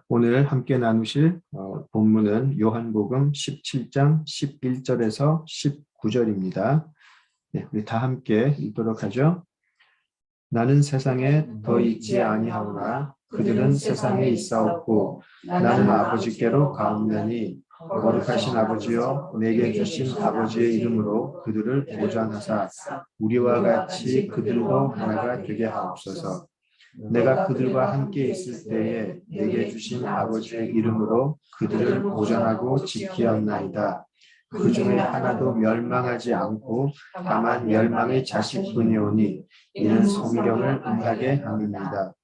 오늘 함께 나누실 본문은 요한복음 17장 11절에서 19절입니다. 네, 우리 다 함께 읽도록 하죠. 나는 세상에 더 있지 아니하오나 그들은 세상에 있사옵고 나는 아버지께로 가옵나니 거룩하신 아버지여 내게 주신 아버지의 이름으로 그들을 보존하사 우리와 같이 그들도 하나가 되게 하옵소서. 내가 그들과 함께 있을 때에 내게 주신 아버지의 이름으로 그들을 보존하고 지키었나이다. 그 중에 하나도 멸망하지 않고 다만 멸망의 자식뿐이오니 이는 성경을 응하게 함입니다.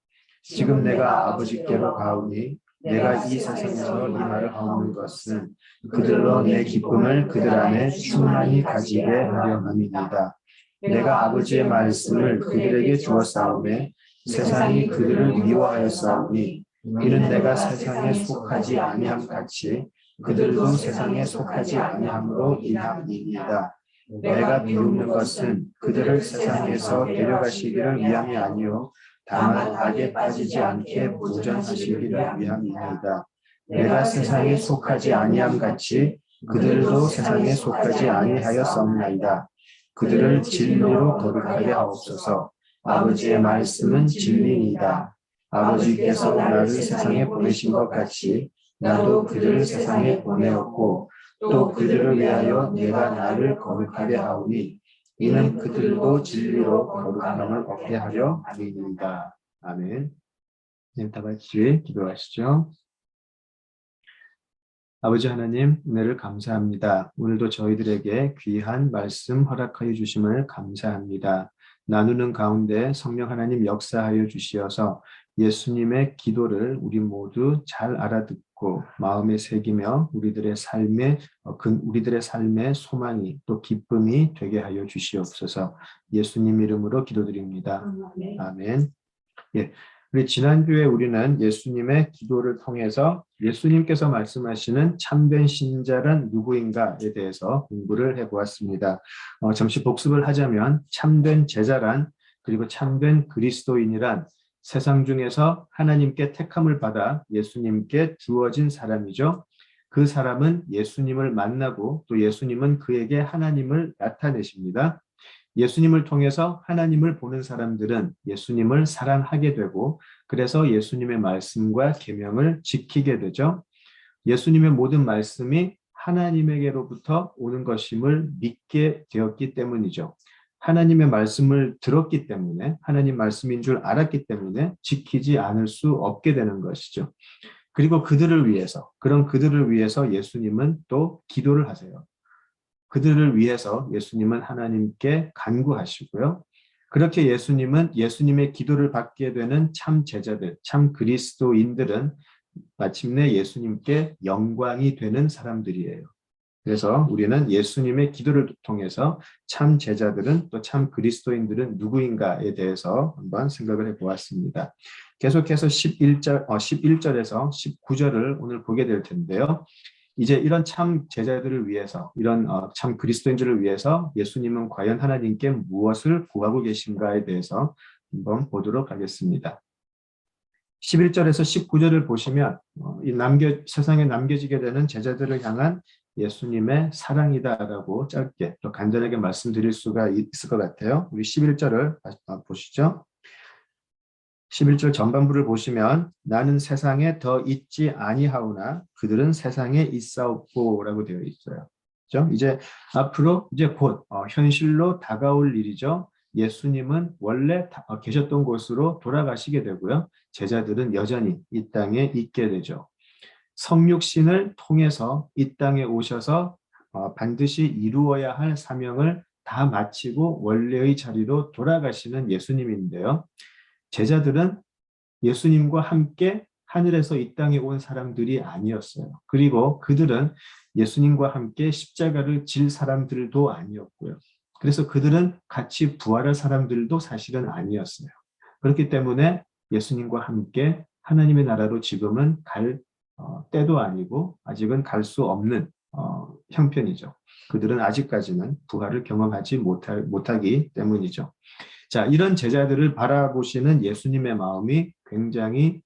지금 내가 아버지께로 가오니 내가 이 세상에서 이 말을 하는 것은 그들로 내 기쁨을 그들 안에 충만히 가지게 하려 함입니다. 내가 아버지의 말씀을 그들에게 주었사오매 세상이 그들을 미워하였사오니 이는 내가 세상에 속하지 아니함 같이 그들도 세상에 속하지 아니함으로 인함이니이다. 내가 비웃는 것은 그들을 세상에서 데려가시기를 위함이 아니요 다만 악에 빠지지 않게 보존하시기를 위함이니이다. 내가 세상에 속하지 아니함 같이 그들도 세상에 속하지 아니하였사옵나이다. 그들을 진리로 거룩하게 하옵소서. 아버지의 말씀은 진리이다. 아버지께서 나를 세상에 보내신 것 같이 나도 그들을 세상에 보내었고 또 그들을 위하여 내가 나를 거룩하게 하오니 이는 그들도 진리로 거룩함을 얻게 하려 함이니이다. 아멘. 네, 다 같이 기도하시죠. 아버지 하나님, 은혜를 감사합니다. 오늘도 저희들에게 귀한 말씀 허락하여 주심을 감사합니다. 나누는 가운데 성령 하나님 역사하여 주시어서 예수님의 기도를 우리 모두 잘 알아듣고 마음에 새기며 우리들의 삶의 소망이 또 기쁨이 되게 하여 주시옵소서. 예수님 이름으로 기도드립니다. 아멘. 예. 우리 지난주에 우리는 예수님의 기도를 통해서 예수님께서 말씀하시는 참된 신자란 누구인가에 대해서 공부를 해보았습니다. 잠시 복습을 하자면 참된 제자란 그리고 참된 그리스도인이란 세상 중에서 하나님께 택함을 받아 예수님께 주어진 사람이죠. 그 사람은 예수님을 만나고 또 예수님은 그에게 하나님을 나타내십니다. 예수님을 통해서 하나님을 보는 사람들은 예수님을 사랑하게 되고 그래서 예수님의 말씀과 계명을 지키게 되죠. 예수님의 모든 말씀이 하나님에게로부터 오는 것임을 믿게 되었기 때문이죠. 하나님의 말씀을 들었기 때문에 하나님 말씀인 줄 알았기 때문에 지키지 않을 수 없게 되는 것이죠. 그리고 그런 그들을 위해서 예수님은 또 기도를 하세요. 그들을 위해서 예수님은 하나님께 간구하시고요. 그렇게 예수님은 예수님의 기도를 받게 되는 참 제자들, 참 그리스도인들은 마침내 예수님께 영광이 되는 사람들이에요. 그래서 우리는 예수님의 기도를 통해서 참 제자들은 또 참 그리스도인들은 누구인가에 대해서 한번 생각을 해보았습니다. 계속해서 11절에서 19절을 오늘 보게 될 텐데요. 이제 이런 참 제자들을 위해서 이런 참 그리스도인들을 위해서 예수님은 과연 하나님께 무엇을 구하고 계신가에 대해서 한번 보도록 하겠습니다. 11절에서 19절을 보시면 세상에 남겨지게 되는 제자들을 향한 예수님의 사랑이다라고 짧게 또 간단하게 말씀드릴 수가 있을 것 같아요. 우리 11절을 보시죠. 11절 전반부를 보시면 나는 세상에 더 있지 아니하오나 그들은 세상에 있사옵고 라고 되어 있어요. 그렇죠? 이제 앞으로 이제 곧 현실로 다가올 일이죠. 예수님은 원래 계셨던 곳으로 돌아가시게 되고요. 제자들은 여전히 이 땅에 있게 되죠. 성육신을 통해서 이 땅에 오셔서 반드시 이루어야 할 사명을 다 마치고 원래의 자리로 돌아가시는 예수님인데요. 제자들은 예수님과 함께 하늘에서 이 땅에 온 사람들이 아니었어요. 그리고 그들은 예수님과 함께 십자가를 질 사람들도 아니었고요. 그래서 그들은 같이 부활할 사람들도 사실은 아니었어요. 그렇기 때문에 예수님과 함께 하나님의 나라로 지금은 갈 때도 아니고 아직은 갈 수 없는 형편이죠. 그들은 아직까지는 부활을 경험하지 못하기 때문이죠. 자, 이런 제자들을 바라보시는 예수님의 마음이 굉장히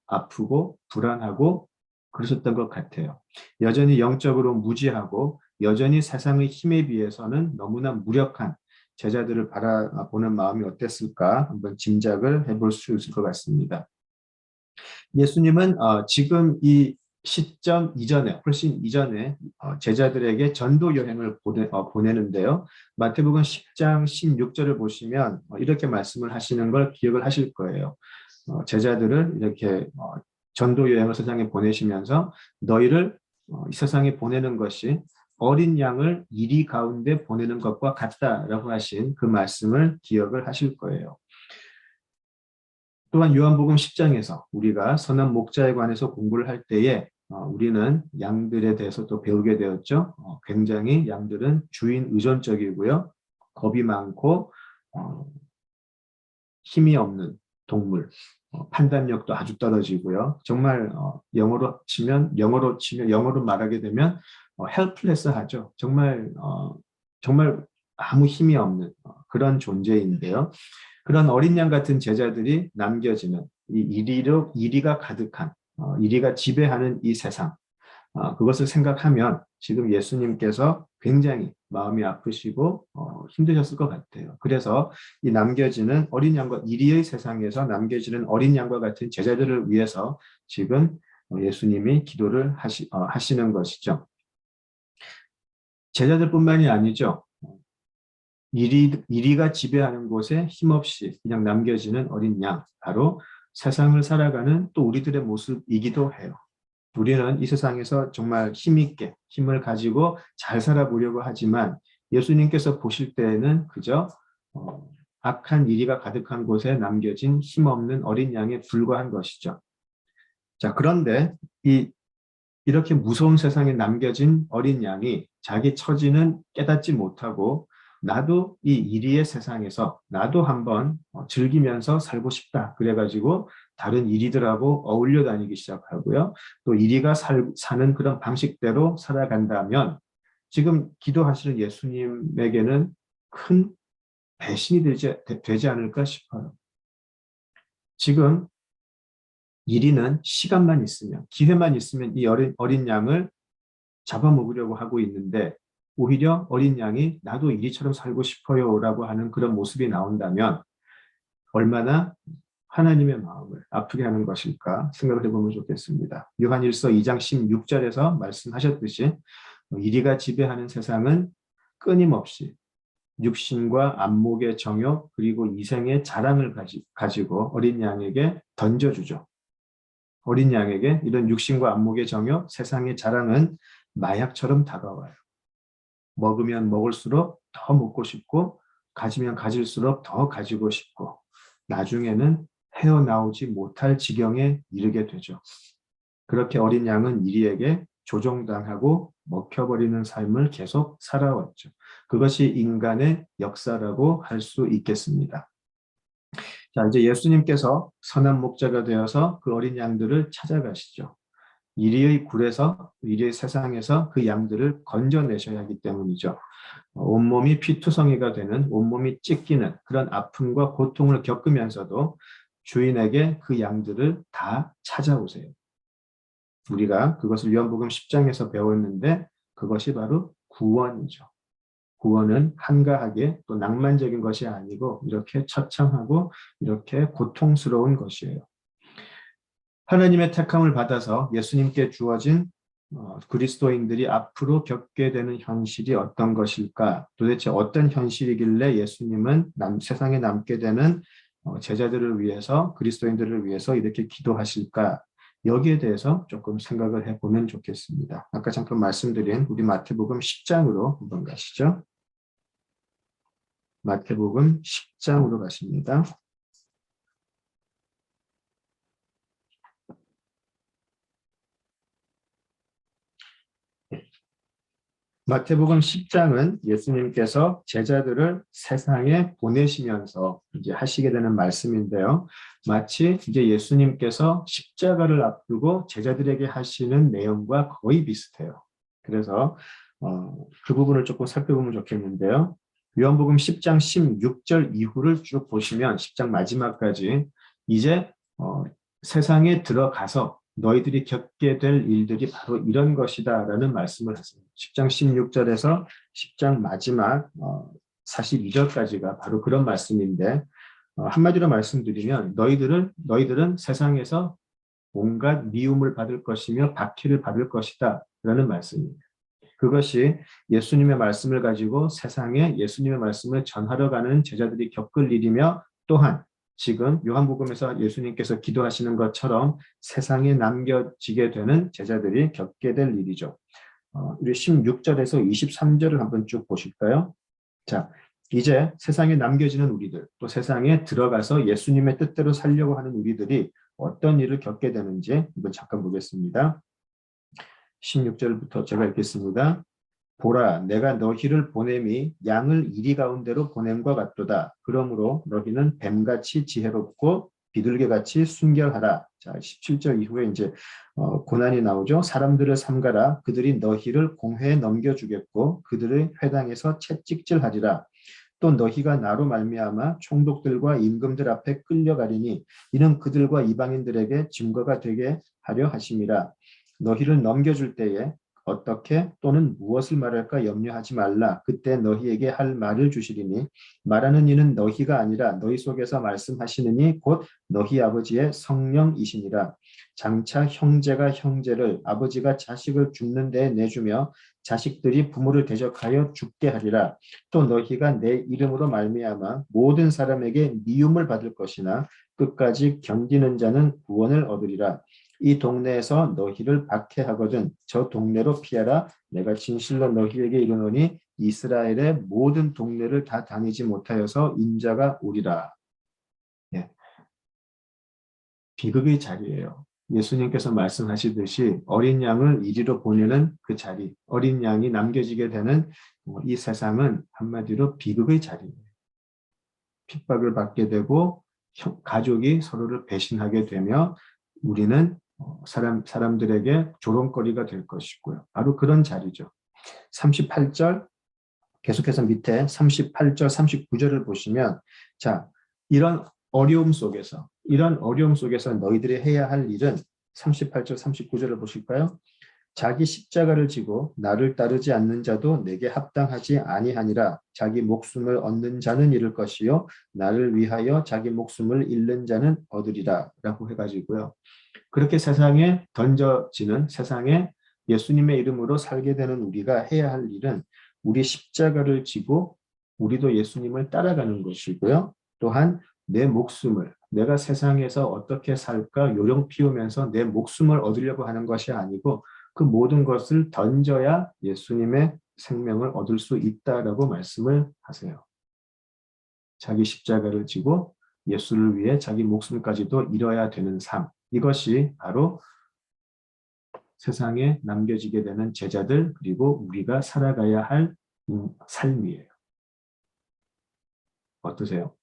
아프고 불안하고 그러셨던 것 같아요. 여전히 영적으로 무지하고 여전히 세상의 힘에 비해서는 너무나 무력한 제자들을 바라보는 마음이 어땠을까 한번 짐작을 해볼 수 있을 것 같습니다. 예수님은 지금 이 시점 이전에 훨씬 이전에 제자들에게 전도 여행을 보내는데요. 마태복음 10장 16절을 보시면 이렇게 말씀을 하시는 걸 기억을 하실 거예요. 제자들을 이렇게 전도 여행을 세상에 보내시면서 너희를 이 세상에 보내는 것이 어린 양을 이리 가운데 보내는 것과 같다라고 하신 그 말씀을 기억을 하실 거예요. 또한 요한복음 10장에서 우리가 선한 목자에 관해서 공부를 할 때에 우리는 양들에 대해서 또 배우게 되었죠. 굉장히 양들은 주인 의존적이고요. 겁이 많고 힘이 없는 동물, 판단력도 아주 떨어지고요. 정말 영어로 말하게 되면 helpless하죠. 정말 아무 힘이 없는 그런 존재인데요. 그런 어린 양 같은 제자들이 남겨지는 이 이리가 가득한 이리가 지배하는 이 세상, 그것을 생각하면 지금 예수님께서 굉장히 마음이 아프시고 힘드셨을 것 같아요. 그래서 이 남겨지는 어린 양과 이리의 세상에서 남겨지는 어린 양과 같은 제자들을 위해서 지금 예수님이 기도를 하시는 것이죠. 제자들뿐만이 아니죠. 이리가 지배하는 곳에 힘없이 그냥 남겨지는 어린 양, 바로 세상을 살아가는 또 우리들의 모습이기도 해요. 우리는 이 세상에서 정말 힘있게 힘을 가지고 잘 살아보려고 하지만 예수님께서 보실 때에는 그저 악한 이리가 가득한 곳에 남겨진 힘없는 어린 양에 불과한 것이죠. 자, 그런데 이렇게 무서운 세상에 남겨진 어린 양이 자기 처지는 깨닫지 못하고 나도 이 이리의 세상에서 나도 한번 즐기면서 살고 싶다. 그래가지고 다른 이리들하고 어울려 다니기 시작하고요. 또 이리가 사는 그런 방식대로 살아간다면 지금 기도하시는 예수님에게는 큰 배신이 되지 않을까 싶어요. 지금 이리는 시간만 있으면, 기회만 있으면 이 어린 양을 잡아먹으려고 하고 있는데 오히려 어린 양이 나도 이리처럼 살고 싶어요 라고 하는 그런 모습이 나온다면 얼마나 하나님의 마음을 아프게 하는 것일까 생각을 해보면 좋겠습니다. 요한일서 2장 16절에서 말씀하셨듯이 이리가 지배하는 세상은 끊임없이 육신과 안목의 정욕 그리고 이생의 자랑을 가지고 어린 양에게 던져주죠. 어린 양에게 이런 육신과 안목의 정욕, 세상의 자랑은 마약처럼 다가와요. 먹으면 먹을수록 더 먹고 싶고 가지면 가질수록 더 가지고 싶고 나중에는 헤어나오지 못할 지경에 이르게 되죠. 그렇게 어린 양은 이리에게 조종당하고 먹혀버리는 삶을 계속 살아왔죠. 그것이 인간의 역사라고 할 수 있겠습니다. 자, 이제 예수님께서 선한 목자가 되어서 그 어린 양들을 찾아가시죠. 이리의 굴에서, 이리의 세상에서 그 양들을 건져내셔야 하기 때문이죠. 온몸이 피투성이가 되는, 온몸이 찢기는 그런 아픔과 고통을 겪으면서도 주인에게 그 양들을 다 찾아오세요. 우리가 그것을 요한복음 10장에서 배웠는데 그것이 바로 구원이죠. 구원은 한가하게 또 낭만적인 것이 아니고 이렇게 처참하고 이렇게 고통스러운 것이에요. 하나님의 택함을 받아서 예수님께 주어진 그리스도인들이 앞으로 겪게 되는 현실이 어떤 것일까? 도대체 어떤 현실이길래 예수님은 세상에 남게 되는 제자들을 위해서, 그리스도인들을 위해서 이렇게 기도하실까? 여기에 대해서 조금 생각을 해보면 좋겠습니다. 아까 잠깐 말씀드린 우리 마태복음 10장으로 한번 가시죠. 마태복음 10장으로 가십니다. 마태복음 10장은 예수님께서 제자들을 세상에 보내시면서 이제 하시게 되는 말씀인데요. 마치 이제 예수님께서 십자가를 앞두고 제자들에게 하시는 내용과 거의 비슷해요. 그래서 그 부분을 조금 살펴보면 좋겠는데요. 요한복음 10장 16절 이후를 쭉 보시면 10장 마지막까지 이제 세상에 들어가서 너희들이 겪게 될 일들이 바로 이런 것이다 라는 말씀을 하세요. 10장 16절에서 10장 마지막 42절까지가 바로 그런 말씀인데, 한마디로 말씀드리면 너희들은 세상에서 온갖 미움을 받을 것이며 박해를 받을 것이다 라는 말씀입니다. 그것이 예수님의 말씀을 가지고 세상에 예수님의 말씀을 전하러 가는 제자들이 겪을 일이며, 또한 지금 요한복음에서 예수님께서 기도하시는 것처럼 세상에 남겨지게 되는 제자들이 겪게 될 일이죠. 우리 16절에서 23절을 한번 쭉 보실까요? 자, 이제 세상에 남겨지는 우리들, 또 세상에 들어가서 예수님의 뜻대로 살려고 하는 우리들이 어떤 일을 겪게 되는지 이번 잠깐 보겠습니다. 16절부터 제가 읽겠습니다. 보라, 내가 너희를 보냄이 양을 이리 가운데로 보냄과 같도다. 그러므로 너희는 뱀같이 지혜롭고 비둘기같이 순결하라. 자, 17절 이후에 이제 고난이 나오죠. 사람들을 삼가라. 그들이 너희를 공회에 넘겨주겠고 그들의 회당에서 채찍질하리라. 또 너희가 나로 말미암아 총독들과 임금들 앞에 끌려가리니 이는 그들과 이방인들에게 증거가 되게 하려 하심이라. 너희를 넘겨줄 때에 어떻게 또는 무엇을 말할까 염려하지 말라. 그때 너희에게 할 말을 주시리니 말하는 이는 너희가 아니라 너희 속에서 말씀하시느니 곧 너희 아버지의 성령이시니라. 장차 형제가 형제를, 아버지가 자식을 죽는 데에 내주며 자식들이 부모를 대적하여 죽게 하리라. 또 너희가 내 이름으로 말미암아 모든 사람에게 미움을 받을 것이나 끝까지 견디는 자는 구원을 얻으리라. 이 동네에서 너희를 박해하거든 저 동네로 피하라. 내가 진실로 너희에게 이르노니 이스라엘의 모든 동네를 다 다니지 못하여서 인자가 오리라. 예. 비극의 자리예요. 예수님께서 말씀하시듯이 어린 양을 이리로 보내는 그 자리, 어린 양이 남겨지게 되는 이 세상은 한마디로 비극의 자리예요. 핍박을 받게 되고 가족이 서로를 배신하게 되며 우리는 사람들에게 조롱거리가 될 것이고요. 바로 그런 자리죠. 38절 계속해서 밑에 38절 39절을 보시면, 자, 이런 어려움 속에서 너희들이 해야 할 일은 38절 39절을 보실까요? 자기 십자가를 지고 나를 따르지 않는 자도 내게 합당하지 아니하니라. 자기 목숨을 얻는 자는 잃을 것이요 나를 위하여 자기 목숨을 잃는 자는 얻으리라 라고 해가지고요. 그렇게 세상에 던져지는, 세상에 예수님의 이름으로 살게 되는 우리가 해야 할 일은 우리 십자가를 지고 우리도 예수님을 따라가는 것이고요. 또한 내 목숨을, 내가 세상에서 어떻게 살까 요령 피우면서 내 목숨을 얻으려고 하는 것이 아니고 그 모든 것을 던져야 예수님의 생명을 얻을 수 있다라고 말씀을 하세요. 자기 십자가를 지고 예수를 위해 자기 목숨까지도 잃어야 되는 삶, 이것이 바로 세상에 남겨지게 되는 제자들, 그리고 우리가 살아가야 할 삶이에요. 어떠세요?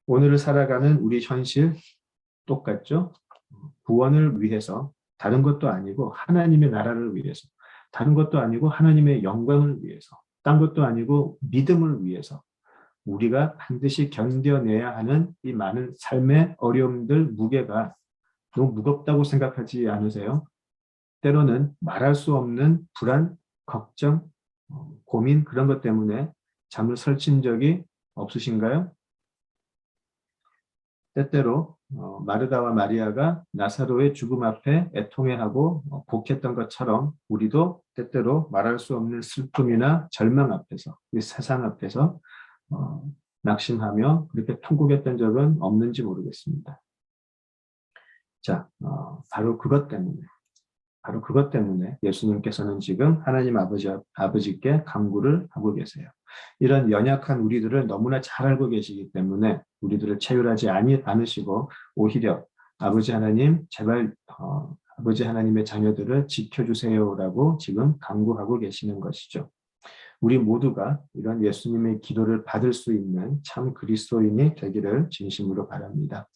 오늘을 살아가는 우리 현실 똑같죠? 구원을 위해서, 다른 것도 아니고 하나님의 나라를 위해서, 다른 것도 아니고 하나님의 영광을 위해서, 딴 것도 아니고 믿음을 위해서 우리가 반드시 견뎌내야 하는 이 많은 삶의 어려움들, 무게가 너무 무겁다고 생각하지 않으세요? 때로는 말할 수 없는 불안, 걱정, 고민, 그런 것 때문에 잠을 설친 적이 없으신가요? 때때로 마르다와 마리아가 나사로의 죽음 앞에 애통해하고 곡했던 것처럼 우리도 때때로 말할 수 없는 슬픔이나 절망 앞에서, 이 세상 앞에서 낙심하며 그렇게 통곡했던 적은 없는지 모르겠습니다. 자, 바로 그것 때문에 예수님께서는 지금 하나님 아버지께 간구를 하고 계세요. 이런 연약한 우리들을 너무나 잘 알고 계시기 때문에 우리들을 체휼하지 않으시고 오히려 아버지 하나님, 제발 아버지 하나님의 자녀들을 지켜주세요라고 지금 간구하고 계시는 것이죠. 우리 모두가 이런 예수님의 기도를 받을 수 있는 참 그리스도인이 되기를 진심으로 바랍니다.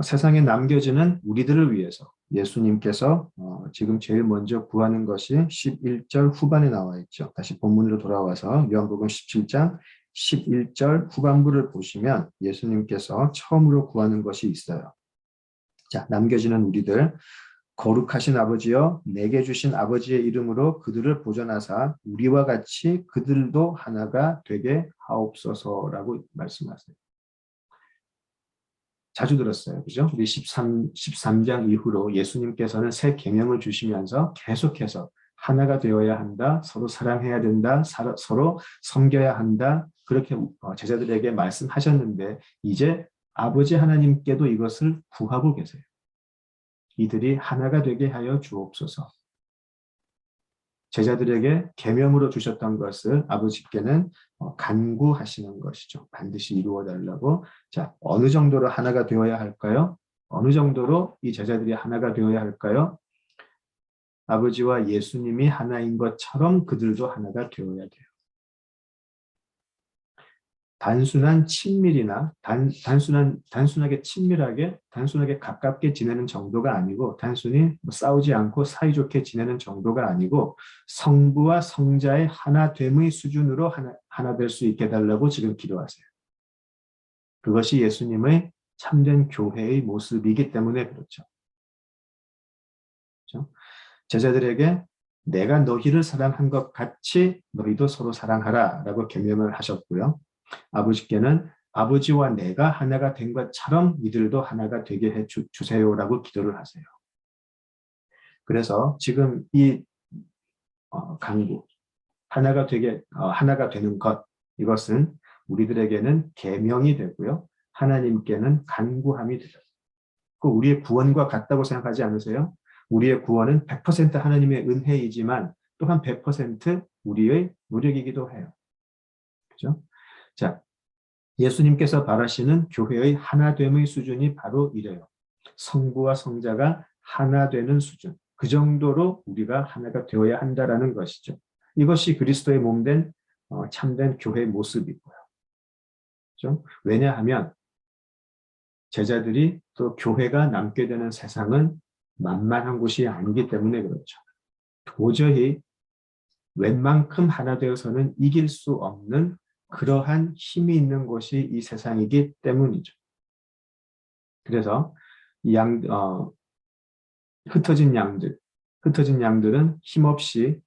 세상에 남겨지는 우리들을 위해서 예수님께서 지금 제일 먼저 구하는 것이 11절 후반에 나와 있죠. 다시 본문으로 돌아와서 요한복음 17장 11절 후반부를 보시면 예수님께서 처음으로 구하는 것이 있어요. 자, 남겨지는 우리들, 거룩하신 아버지여 내게 주신 아버지의 이름으로 그들을 보존하사 우리와 같이 그들도 하나가 되게 하옵소서라고 말씀하세요. 자주 들었어요. 그죠? 우리 13장 이후로 예수님께서는 새 계명을 주시면서 계속해서 하나가 되어야 한다, 서로 사랑해야 된다, 서로 섬겨야 한다, 그렇게 제자들에게 말씀하셨는데 이제 아버지 하나님께도 이것을 구하고 계세요. 이들이 하나가 되게 하여 주옵소서. 제자들에게 계명으로 주셨던 것을 아버지께는 간구하시는 것이죠. 반드시 이루어 달라고. 자, 어느 정도로 하나가 되어야 할까요? 어느 정도로 이 제자들이 하나가 되어야 할까요? 아버지와 예수님이 하나인 것처럼 그들도 하나가 되어야 돼요. 단순한 친밀이나 단순하게 친밀하게 단순하게 가깝게 지내는 정도가 아니고 단순히 싸우지 않고 사이좋게 지내는 정도가 아니고 성부와 성자의 하나됨의 수준으로 하나 될 수 있게 해달라고 지금 기도하세요. 그것이 예수님의 참된 교회의 모습이기 때문에 그렇죠. 그렇죠? 제자들에게 내가 너희를 사랑한 것 같이 너희도 서로 사랑하라 라고 계명을 하셨고요. 아버지께는 아버지와 내가 하나가 된 것처럼 이들도 하나가 되게 해 주세요라고 기도를 하세요. 그래서 지금 이 간구, 하나가 되는 것, 이것은 우리들에게는 계명이 되고요. 하나님께는 간구함이 되죠. 그 우리의 구원과 같다고 생각하지 않으세요? 우리의 구원은 100% 하나님의 은혜이지만 또한 100% 우리의 노력이기도 해요. 그죠? 자, 예수님께서 바라시는 교회의 하나됨의 수준이 바로 이래요. 성부와 성자가 하나 되는 수준. 그 정도로 우리가 하나가 되어야 한다라는 것이죠. 이것이 그리스도의 몸된 참된 교회의 모습이고요. 그렇죠? 왜냐하면 제자들이 또 교회가 남게 되는 세상은 만만한 곳이 아니기 때문에 그렇죠. 도저히 웬만큼 하나 되어서는 이길 수 없는 그러한 힘이 있는 곳이 이 세상이기 때문이죠. 그래서 흩어진 양들은 힘없이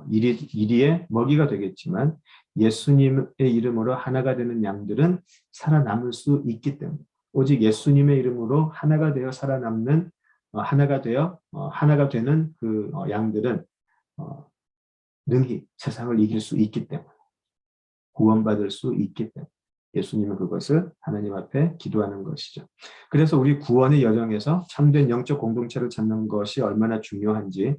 이리의 먹이가 되겠지만 예수님의 이름으로 하나가 되는 양들은 살아남을 수 있기 때문에 오직 예수님의 이름으로 하나가 되어 살아남는 하나가 되는 그 양들은 능히 세상을 이길 수 있기 때문에 구원받을 수 있기 때문에 예수님은 그것을 하나님 앞에 기도하는 것이죠. 그래서 우리 구원의 여정에서 참된 영적 공동체를 찾는 것이 얼마나 중요한지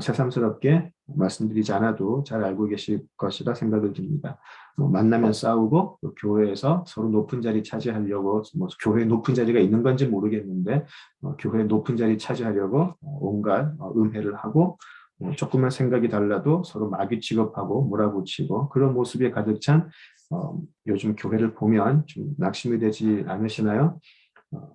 새삼스럽게 말씀드리지 않아도 잘 알고 계실 것이라 생각을 듭니다. 만나면 싸우고 교회에서 서로 높은 자리 차지하려고 교회에 높은 자리가 있는 건지 모르겠는데 교회에 높은 자리 차지하려고 온갖 음해를 하고 조금만 생각이 달라도 서로 마귀 취급하고 몰아붙이고 그런 모습에 가득 찬 요즘 교회를 보면 좀 낙심이 되지 않으시나요?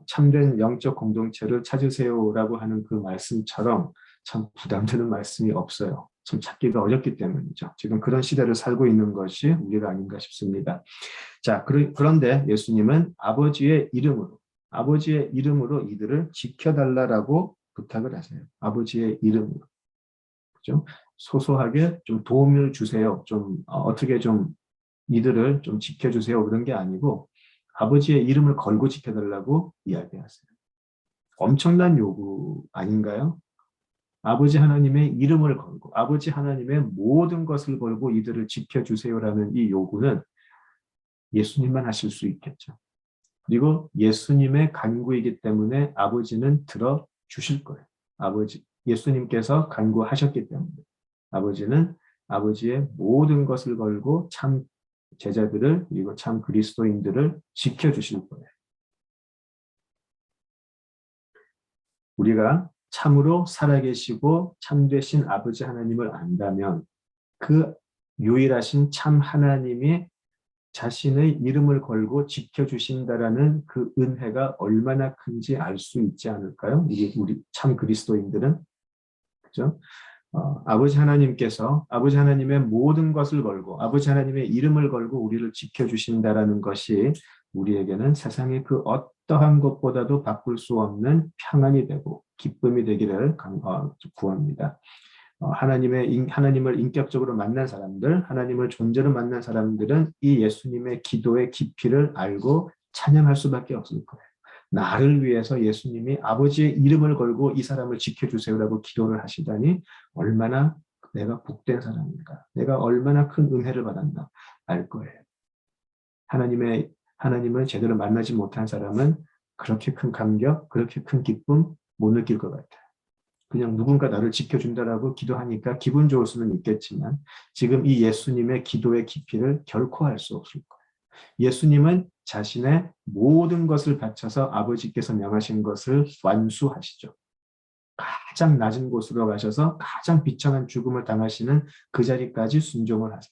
참된 영적 공동체를 찾으세요라고 하는 그 말씀처럼 참 부담되는 말씀이 없어요. 참 찾기가 어렵기 때문이죠. 지금 그런 시대를 살고 있는 것이 우리가 아닌가 싶습니다. 자, 그런데 예수님은 아버지의 이름으로 이들을 지켜달라고 부탁을 하세요. 아버지의 이름으로. 그죠? 소소하게 좀 도움을 주세요. 좀 어떻게 좀 이들을 좀 지켜주세요. 그런 게 아니고 아버지의 이름을 걸고 지켜달라고 이야기하세요. 엄청난 요구 아닌가요? 아버지 하나님의 이름을 걸고 아버지 하나님의 모든 것을 걸고 이들을 지켜주세요라는 이 요구는 예수님만 하실 수 있겠죠. 그리고 예수님의 간구이기 때문에 아버지는 들어주실 거예요. 예수님께서 간구하셨기 때문에 아버지는 아버지의 모든 것을 걸고 참 제자들을 그리고 참 그리스도인들을 지켜주실 거예요. 우리가 참으로 살아계시고 참되신 아버지 하나님을 안다면 그 유일하신 참 하나님이 자신의 이름을 걸고 지켜주신다라는 그 은혜가 얼마나 큰지 알 수 있지 않을까요? 이게 우리 참 그리스도인들은 그죠? 아버지 하나님께서 아버지 하나님의 모든 것을 걸고 아버지 하나님의 이름을 걸고 우리를 지켜주신다라는 것이 우리에게는 세상의 그 어떠한 것보다도 바꿀 수 없는 평안이 되고 기쁨이 되기를 구합니다. 하나님을 인격적으로 만난 사람들, 하나님을 존재로 만난 사람들은 이 예수님의 기도의 깊이를 알고 찬양할 수밖에 없을 거예요. 나를 위해서 예수님이 아버지의 이름을 걸고 이 사람을 지켜주세요라고 기도를 하시다니 얼마나 내가 복된 사람인가, 내가 얼마나 큰 은혜를 받았나 알 거예요. 하나님을 제대로 만나지 못한 사람은 그렇게 큰 감격, 그렇게 큰 기쁨 못 느낄 것 같아요. 그냥 누군가 나를 지켜준다라고 기도하니까 기분 좋을 수는 있겠지만 지금 이 예수님의 기도의 깊이를 결코 알 수 없을 거예요. 예수님은 자신의 모든 것을 바쳐서 아버지께서 명하신 것을 완수하시죠. 가장 낮은 곳으로 가셔서 가장 비참한 죽음을 당하시는 그 자리까지 순종을 하세요.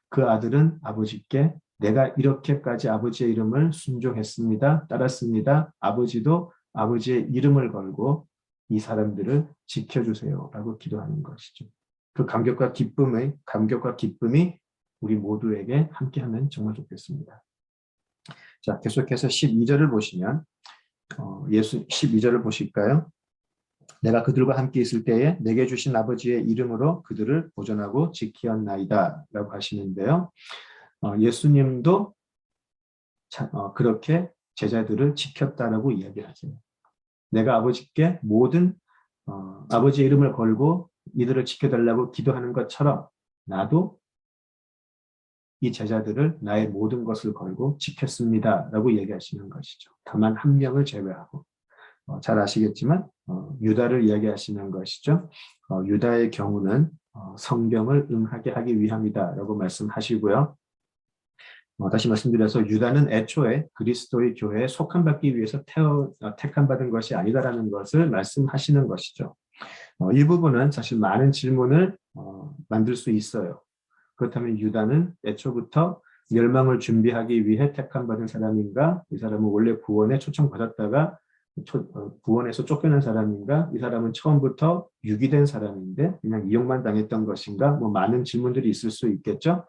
그 아들은 아버지께 내가 이렇게까지 아버지의 이름을 순종했습니다. 따랐습니다. 아버지도 아버지의 이름을 걸고 이 사람들을 지켜주세요 라고 기도하는 것이죠. 그 감격과 기쁨이 우리 모두에게 함께하면 정말 좋겠습니다. 자, 계속해서 12절을 보시면 12절을 보실까요? 내가 그들과 함께 있을 때에 내게 주신 아버지의 이름으로 그들을 보존하고 지키었나이다 라고 하시는데요. 예수님도 그렇게 제자들을 지켰다라고 이야기하세요. 내가 아버지께 아버지의 이름을 걸고 이들을 지켜달라고 기도하는 것처럼 나도 이 제자들을 나의 모든 것을 걸고 지켰습니다 라고 얘기하시는 것이죠. 다만 한 명을 제외하고 잘 아시겠지만 유다를 이야기하시는 것이죠. 유다의 경우는 성경을 응하게 하기 위함이다 라고 말씀하시고요. 다시 말씀드려서 유다는 애초에 그리스도의 교회에 속함받기 위해서 택함받은 것이 아니다라는 것을 말씀하시는 것이죠. 이 부분은 사실 많은 질문을 만들 수 있어요. 그렇다면 유다는 애초부터 멸망을 준비하기 위해 택함받은 사람인가? 이 사람은 원래 구원에 초청받았다가 구원에서 쫓겨난 사람인가? 이 사람은 처음부터 유기된 사람인데 그냥 이용만 당했던 것인가? 많은 질문들이 있을 수 있겠죠.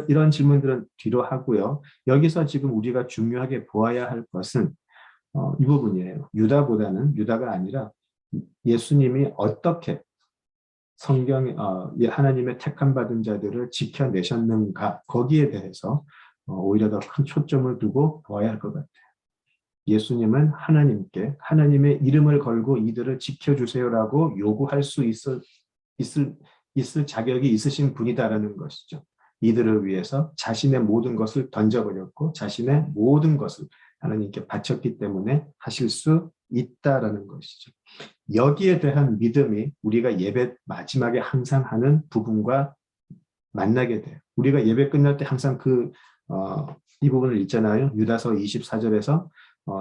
이런 질문들은 뒤로 하고요. 여기서 지금 우리가 중요하게 보아야 할 것은 이 부분이에요. 유다가 아니라 예수님이 어떻게 하나님의 택함 받은 자들을 지켜내셨는가, 거기에 대해서 오히려 더 큰 초점을 두고 보아야 할 것 같아요. 예수님은 하나님의 이름을 걸고 이들을 지켜주세요라고 요구할 수 있을 자격이 있으신 분이다라는 것이죠. 이들을 위해서 자신의 모든 것을 던져버렸고 자신의 모든 것을 하나님께 바쳤기 때문에 하실 수 있다라는 것이죠. 여기에 대한 믿음이 우리가 예배 마지막에 항상 하는 부분과 만나게 돼요. 우리가 예배 끝날 때 항상 이 부분을 읽잖아요. 유다서 24절에서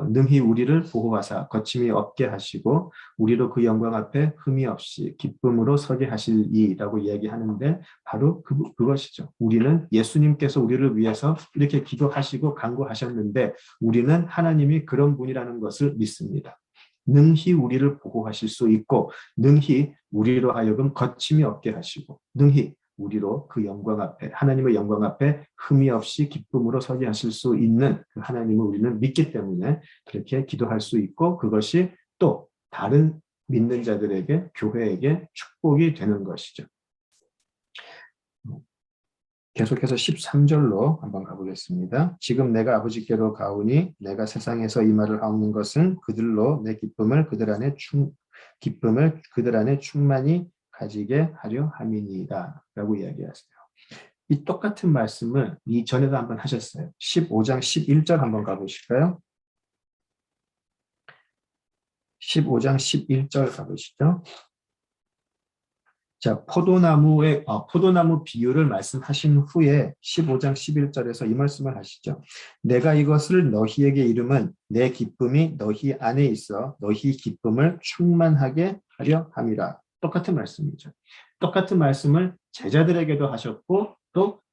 능히 우리를 보호하사 거침이 없게 하시고 우리로 그 영광 앞에 흠이 없이 기쁨으로 서게 하실 이라고 이야기하는데 바로 그것이죠. 우리는 예수님께서 우리를 위해서 이렇게 기도하시고 간구하셨는데 우리는 하나님이 그런 분이라는 것을 믿습니다. 능히 우리를 보호하실 수 있고 능히 우리로 하여금 거침이 없게 하시고 능히 우리로 그 영광 앞에 하나님의 영광 앞에 흠이 없이 기쁨으로 서게 하실 수 있는 그 하나님을 우리는 믿기 때문에 그렇게 기도할 수 있고 그것이 또 다른 믿는 자들에게 교회에게 축복이 되는 것이죠. 계속해서 13절로 한번 가보겠습니다. 지금 내가 아버지께로 가오니 내가 세상에서 이 말을 하옵는 것은 그들로 내 기쁨을 그들 안에 충만히 가지게 하려 함이니이다 라고 이야기하세요. 이 똑같은 말씀을 이전에도 한번 하셨어요. 15장 11절 한번 가보실까요? 15장 11절 가보시죠. 자, 포도나무 비유를 말씀하신 후에 15장 11절에서 이 말씀을 하시죠. 내가 이것을 너희에게 이름은 내 기쁨이 너희 안에 있어 너희 기쁨을 충만하게 하려 함이라. 똑같은 말씀이죠. 똑같은 말씀을 제자들에게도 하셨고 또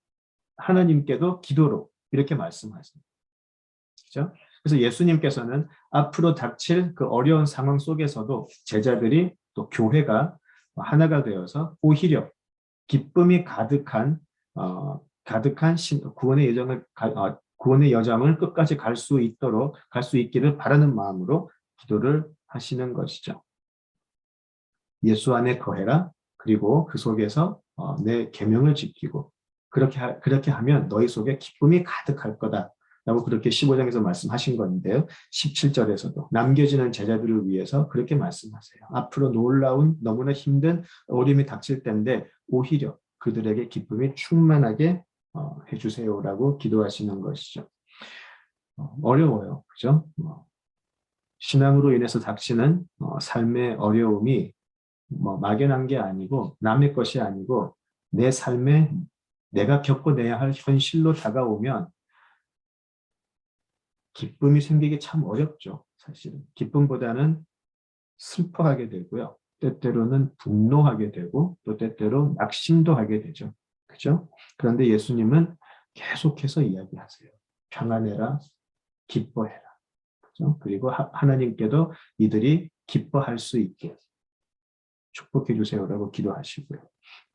하나님께도 기도로 이렇게 말씀하십니다. 그렇죠? 그래서 예수님께서는 앞으로 닥칠 그 어려운 상황 속에서도 제자들이 또 교회가 하나가 되어서 오히려 기쁨이 가득한 구원의 구원의 여정을 끝까지 갈 수 있기를 바라는 마음으로 기도를 하시는 것이죠. 예수 안에 거해라. 그리고 그 속에서 내 계명을 지키고 그렇게 하면 너희 속에 기쁨이 가득할 거다. 라고 그렇게 15장에서 말씀하신 건데요. 17절에서도 남겨지는 제자들을 위해서 그렇게 말씀하세요. 앞으로 놀라운 너무나 힘든 어려움이 닥칠 때인데 오히려 그들에게 기쁨이 충만하게 해주세요라고 기도하시는 것이죠. 어려워요. 그죠? 신앙으로 인해서 닥치는 삶의 어려움이 막연한 게 아니고 남의 것이 아니고 내 삶에 내가 겪어내야 할 현실로 다가오면 기쁨이 생기기 참 어렵죠. 사실은 기쁨보다는 슬퍼하게 되고요. 때때로는 분노하게 되고 또 때때로 낙심도 하게 되죠. 그죠? 그런데 예수님은 계속해서 이야기하세요. 평안해라, 기뻐해라. 그죠? 그리고 하나님께도 이들이 기뻐할 수 있게 축복해 주세요라고 기도하시고요.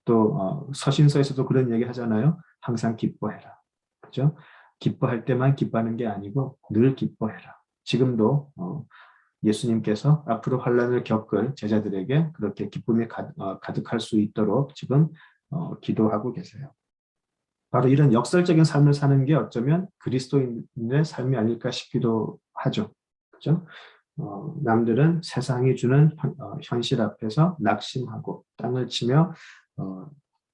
또 서신서에서도 그런 얘기 하잖아요. 항상 기뻐해라. 그죠? 기뻐할 때만 기뻐하는 게 아니고 늘 기뻐해라. 지금도 예수님께서 앞으로 환난을 겪을 제자들에게 그렇게 기쁨이 가득할 수 있도록 지금 기도하고 계세요. 바로 이런 역설적인 삶을 사는 게 어쩌면 그리스도인의 삶이 아닐까 싶기도 하죠. 그죠? 남들은 세상이 주는 현실 앞에서 낙심하고 땅을 치며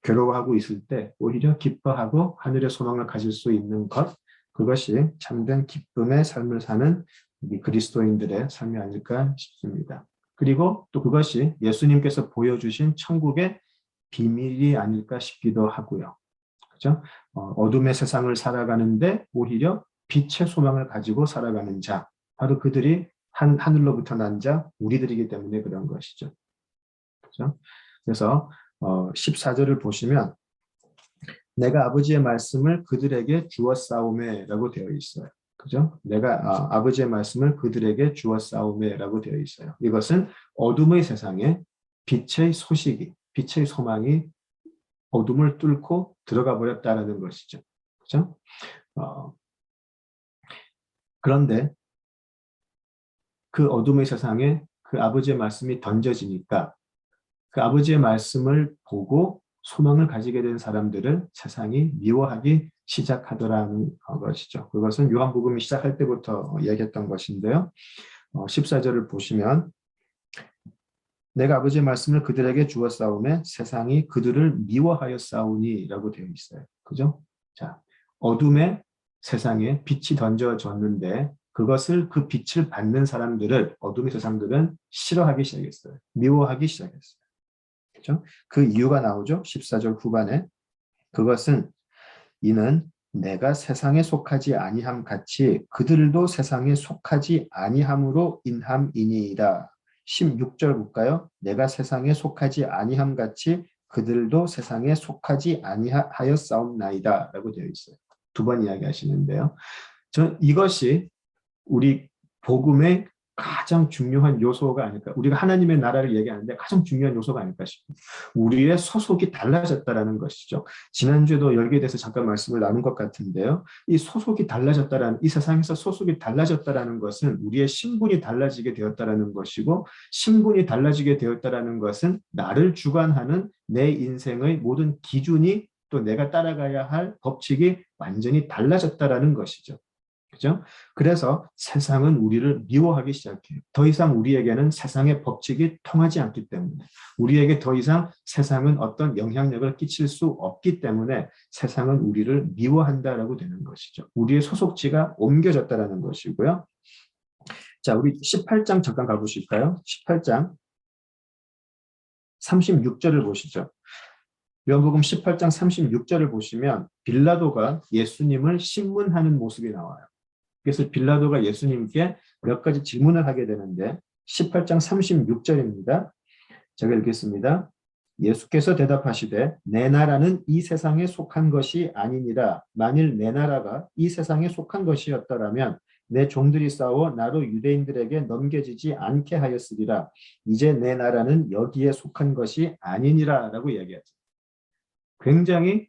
괴로워하고 있을 때 오히려 기뻐하고 하늘의 소망을 가질 수 있는 것, 그것이 참된 기쁨의 삶을 사는 우리 그리스도인들의 삶이 아닐까 싶습니다. 그리고 또 그것이 예수님께서 보여주신 천국의 비밀이 아닐까 싶기도 하고요. 그죠? 어둠의 세상을 살아가는데 오히려 빛의 소망을 가지고 살아가는 자, 바로 그들이 하늘로부터 난 자, 우리들이기 때문에 그런 것이죠. 그죠? 그래서 14절을 보시면 내가 아버지의 말씀을 그들에게 주었사오매라고 되어 있어요. 그죠? 내가 아버지의 말씀을 그들에게 주었사오매라고 되어 있어요. 이것은 어둠의 세상에 빛의 소식이, 빛의 소망이 어둠을 뚫고 들어가 버렸다는 것이죠. 그죠? 그런데 그 어둠의 세상에 그 아버지의 말씀이 던져지니까 그 아버지의 말씀을 보고 소망을 가지게 된 사람들을 세상이 미워하기 시작하더라는 것이죠. 그것은 요한복음이 시작할 때부터 얘기했던 것인데요. 14절을 보시면 내가 아버지의 말씀을 그들에게 주었사오매 세상이 그들을 미워하였사오니라고 되어 있어요. 그죠? 자, 어둠의 세상에 빛이 던져졌는데 그것을 그 빛을 받는 사람들을 어둠의 세상들은 싫어하기 시작했어요. 미워하기 시작했어요. 그죠? 그 이유가 나오죠. 14절 후반에 그것은 이는 내가 세상에 속하지 아니함 같이 그들도 세상에 속하지 아니함으로 인함이니이다. 16절 볼까요? 내가 세상에 속하지 아니함 같이 그들도 세상에 속하지 아니하였사옵나이다 라고 되어 있어요. 두 번 이야기하시는데요. 이것이 우리 복음의 가장 중요한 요소가 아닐까. 우리가 하나님의 나라를 얘기하는데 가장 중요한 요소가 아닐까 싶습니다. 우리의 소속이 달라졌다라는 것이죠. 지난주에도 여기에 대해서 잠깐 말씀을 나눈 것 같은데요. 이 소속이 달라졌다라는, 이 세상에서 소속이 달라졌다라는 것은 우리의 신분이 달라지게 되었다라는 것이고, 신분이 달라지게 되었다라는 것은 나를 주관하는 내 인생의 모든 기준이 또 내가 따라가야 할 법칙이 완전히 달라졌다라는 것이죠. 그죠? 그래서 세상은 우리를 미워하기 시작해요. 더 이상 우리에게는 세상의 법칙이 통하지 않기 때문에, 우리에게 더 이상 세상은 어떤 영향력을 끼칠 수 없기 때문에 세상은 우리를 미워한다라고 되는 것이죠. 우리의 소속지가 옮겨졌다라는 것이고요. 자, 우리 18장 잠깐 가보실까요? 18장 36절을 보시죠. 요한복음 18장 36절을 보시면 빌라도가 예수님을 신문하는 모습이 나와요. 그래서 빌라도가 예수님께 몇 가지 질문을 하게 되는데 18장 36절입니다. 제가 읽겠습니다. 예수께서 대답하시되 내 나라는 이 세상에 속한 것이 아니니라. 만일 내 나라가 이 세상에 속한 것이었더라면 내 종들이 싸워 나로 유대인들에게 넘겨지지 않게 하였으리라. 이제 내 나라는 여기에 속한 것이 아니니라 라고 이야기하죠. 굉장히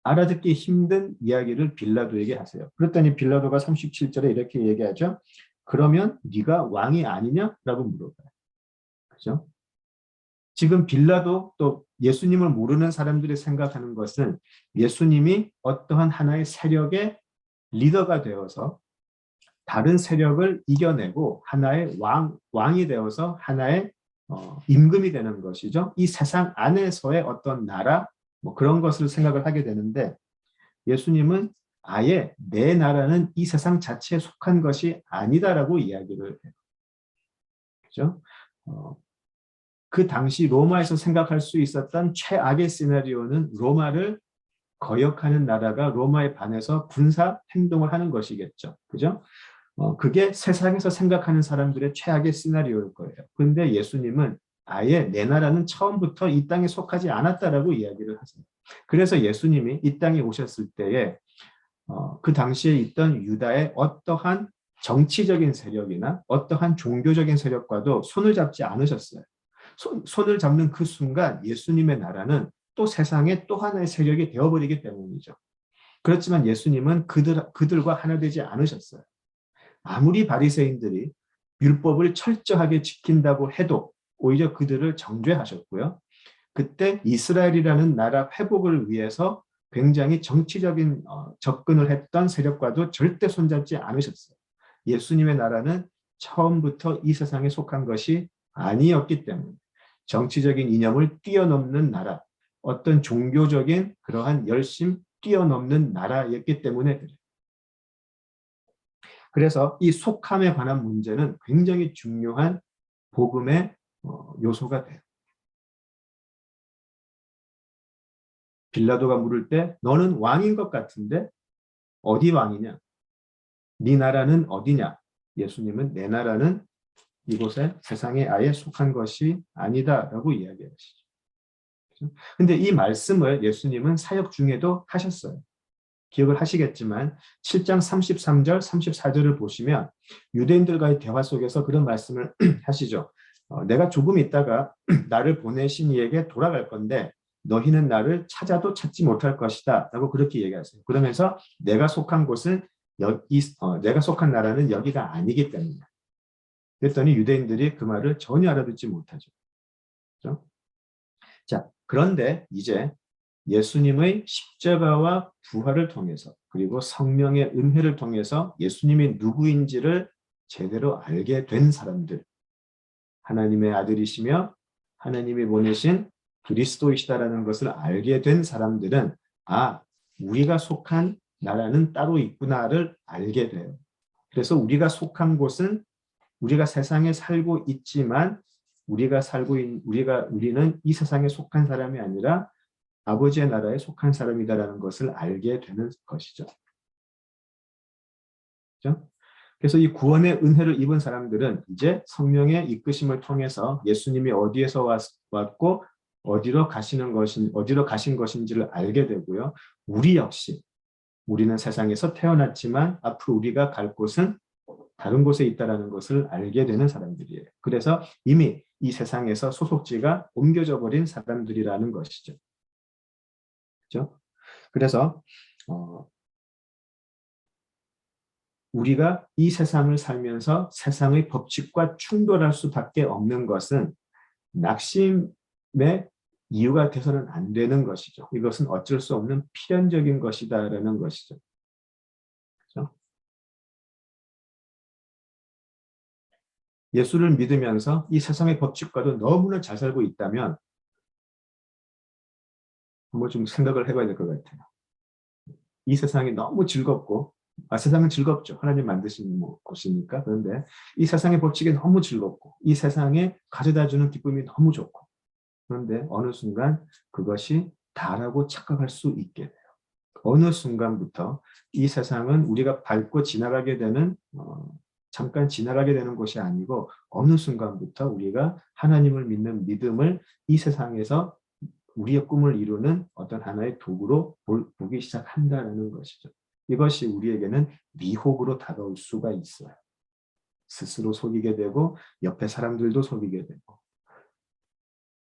알아듣기 힘든 이야기를 빌라도에게 하세요. 그랬더니 빌라도가 37절에 이렇게 얘기하죠. 그러면 네가 왕이 아니냐라고 물어봐요. 그죠? 지금 빌라도 또 예수님을 모르는 사람들이 생각하는 것은 예수님이 어떠한 하나의 세력의 리더가 되어서 다른 세력을 이겨내고 하나의 왕이 되어서 하나의 임금이 되는 것이죠. 이 세상 안에서의 어떤 나라 뭐 그런 것을 생각을 하게 되는데 예수님은 아예 내 나라는 이 세상 자체에 속한 것이 아니다라고 이야기를 해요. 그죠? 그 당시 로마에서 생각할 수 있었던 최악의 시나리오는 로마를 거역하는 나라가 로마에 반해서 군사 행동을 하는 것이겠죠. 그죠? 그게 세상에서 생각하는 사람들의 최악의 시나리오일 거예요. 그런데 예수님은 아예 내 나라는 처음부터 이 땅에 속하지 않았다라고 이야기를 하세요. 그래서 예수님이 이 땅에 오셨을 때에 그 당시에 있던 유다의 어떠한 정치적인 세력이나 어떠한 종교적인 세력과도 손을 잡지 않으셨어요. 손을 잡는 그 순간 예수님의 나라는 또 세상에 또 하나의 세력이 되어버리기 때문이죠. 그렇지만 예수님은 그들과 하나 되지 않으셨어요. 아무리 바리새인들이 율법을 철저하게 지킨다고 해도 오히려 그들을 정죄하셨고요. 그때 이스라엘이라는 나라 회복을 위해서 굉장히 정치적인 접근을 했던 세력과도 절대 손잡지 않으셨어요. 예수님의 나라는 처음부터 이 세상에 속한 것이 아니었기 때문에 정치적인 이념을 뛰어넘는 나라, 어떤 종교적인 그러한 열심 뛰어넘는 나라였기 때문에 그래요. 그래서 이 속함에 관한 문제는 굉장히 중요한 복음의 요소가 돼요. 빌라도가 물을 때 너는 왕인 것 같은데 어디 왕이냐? 네 나라는 어디냐? 예수님은 내 나라는 이곳에 세상에 아예 속한 것이 아니다라고 이야기하시죠. 그런데 이 말씀을 예수님은 사역 중에도 하셨어요. 기억을 하시겠지만 7장 33절, 34절을 보시면 유대인들과의 대화 속에서 그런 말씀을 하시죠. 내가 조금 있다가 나를 보내신 이에게 돌아갈 건데 너희는 나를 찾아도 찾지 못할 것이다 라고 그렇게 얘기하세요. 그러면서 내가 속한 곳은 내가 속한 나라는 여기가 아니기 때문에. 그랬더니 유대인들이 그 말을 전혀 알아듣지 못하죠. 그렇죠? 자, 그런데 이제 예수님의 십자가와 부활을 통해서 그리고 성령의 은혜를 통해서 예수님이 누구인지를 제대로 알게 된 사람들, 하나님의 아들이시며 하나님이 보내신 그리스도이시다라는 것을 알게 된 사람들은 우리가 속한 나라는 따로 있구나를 알게 돼요. 그래서 우리가 속한 곳은 우리가 세상에 살고 있지만 우리는 이 세상에 속한 사람이 아니라 아버지의 나라에 속한 사람이다라는 것을 알게 되는 것이죠. 그렇죠? 그래서 이 구원의 은혜를 입은 사람들은 이제 성령의 이끄심을 통해서 예수님이 어디에서 왔고 어디로 가신 것인지를 알게 되고요. 우리 역시 우리는 세상에서 태어났지만 앞으로 우리가 갈 곳은 다른 곳에 있다는 것을 알게 되는 사람들이에요. 그래서 이미 이 세상에서 소속지가 옮겨져 버린 사람들이라는 것이죠. 그렇죠? 그래서 우리가 이 세상을 살면서 세상의 법칙과 충돌할 수밖에 없는 것은 낙심의 이유가 돼서는 안 되는 것이죠. 이것은 어쩔 수 없는 필연적인 것이다라는 것이죠. 그렇죠? 예수를 믿으면서 이 세상의 법칙과도 너무나 잘 살고 있다면 한번 좀 생각을 해봐야 될 것 같아요. 이 세상이 너무 즐겁고 세상은 즐겁죠. 하나님 만드신 곳이니까. 그런데 이 세상의 법칙이 너무 즐겁고 이 세상에 가져다주는 기쁨이 너무 좋고 그런데 어느 순간 그것이 다라고 착각할 수 있게 돼요. 어느 순간부터 이 세상은 우리가 밟고 지나가게 되는 잠깐 지나가게 되는 것이 아니고 어느 순간부터 우리가 하나님을 믿는 믿음을 이 세상에서 우리의 꿈을 이루는 어떤 하나의 도구로 보기 시작한다는 것이죠. 이것이 우리에게는 미혹으로 다가올 수가 있어요. 스스로 속이게 되고 옆에 사람들도 속이게 되고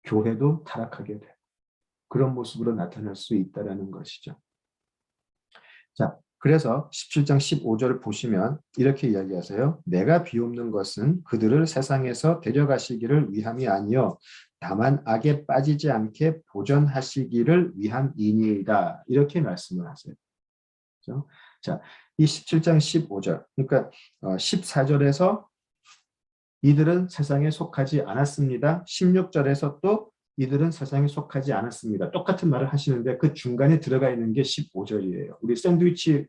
교회도 타락하게 되고 그런 모습으로 나타날 수 있다는 것이죠. 자, 그래서 17장 15절을 보시면 이렇게 이야기하세요. 내가 비옵는 것은 그들을 세상에서 데려가시기를 위함이 아니요 다만 악에 빠지지 않게 보존하시기를 위함이니이다. 이렇게 말씀을 하세요. 그렇죠? 자, 이 17장 15절, 그러니까 14절에서 이들은 세상에 속하지 않았습니다. 16절에서 또 이들은 세상에 속하지 않았습니다. 똑같은 말을 하시는데 그 중간에 들어가 있는 게 15절이에요. 우리 샌드위치